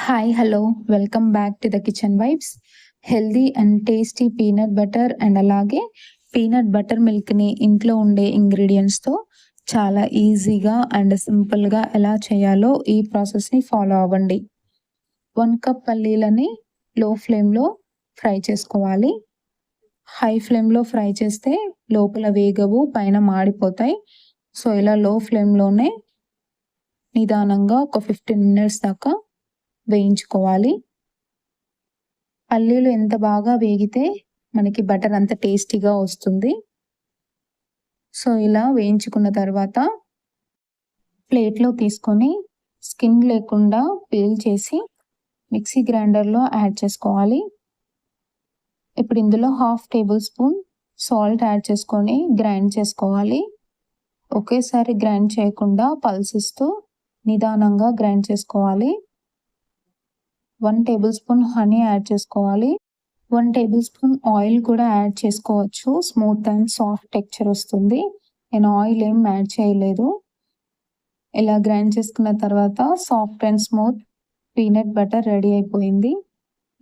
Hi hello welcome back to the kitchen vibes. Healthy and tasty peanut butter and అలాగే peanut butter మిల్క్ని ఇంట్లో ఉండే ఇంగ్రీడియంట్స్తో చాలా ఈజీగా అండ్ సింపుల్గా ఎలా చేయాలో ఈ ప్రాసెస్ని ఫాలో అవ్వండి. 1 కప్ పల్లీలని లో ఫ్లేమ్లో ఫ్రై చేసుకోవాలి. హై ఫ్లేమ్లో ఫ్రై చేస్తే లోపల వేగవు, పైన మాడిపోతాయి. సో ఇలా లో ఫ్లేమ్లోనే నిదానంగా ఒక 15 మినిట్స్ దాకా వేయించుకోవాలి. పల్లీలు ఎంత బాగా వేగితే మనకి బటర్ అంత టేస్టీగా వస్తుంది. సో ఇలా వేయించుకున్న తర్వాత ప్లేట్లో తీసుకొని స్కిన్ లేకుండా పీల్ చేసి మిక్సీ గ్రైండర్లో యాడ్ చేసుకోవాలి. ఇప్పుడు ఇందులో 1/2 టేబుల్ స్పూన్ సాల్ట్ యాడ్ చేసుకొని గ్రైండ్ చేసుకోవాలి. ఒకేసారి గ్రైండ్ చేయకుండా పల్సిస్తూ నిదానంగా గ్రైండ్ చేసుకోవాలి. 1 టేబుల్ స్పూన్ హనీ యాడ్ చేసుకోవాలి. 1 టేబుల్ స్పూన్ ఆయిల్ కూడా యాడ్ చేసుకోవచ్చు. స్మూత్ అండ్ సాఫ్ట్ టెక్స్చర్ వస్తుంది. నేను ఆయిల్ ఏం యాడ్ చేయలేదు. ఇలా గ్రైండ్ చేసుకున్న తర్వాత soft and smooth peanut butter ready అయిపోయింది.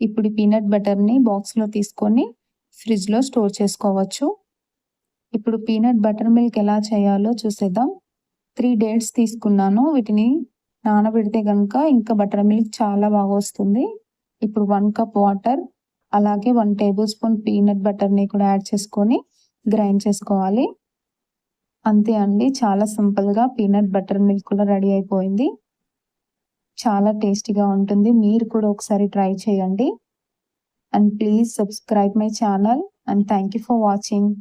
ఇప్పుడు ఈ పీనట్ బటర్ని బాక్స్లో తీసుకొని ఫ్రిడ్జ్లో స్టోర్ చేసుకోవచ్చు. ఇప్పుడు పీనట్ బటర్ మిల్క్ ఎలా చేయాలో చూసేద్దాం. 3 డేట్స్ తీసుకున్నాను. వీటిని నానబెడితే కనుక ఇంకా బటర్ మిల్క్ చాలా బాగా వస్తుంది. ఇప్పుడు 1 కప్ వాటర్ అలాగే 1 టేబుల్ స్పూన్ పీనట్ బటర్ని కూడా యాడ్ చేసుకొని గ్రైండ్ చేసుకోవాలి. అంతే అండి, చాలా సింపుల్గా పీనట్ బటర్ మిల్క్ కూడా రెడీ అయిపోయింది. చాలా టేస్టీగా ఉంటుంది. మీరు కూడా ఒకసారి ట్రై చేయండి. And please subscribe my channel and thank you for watching.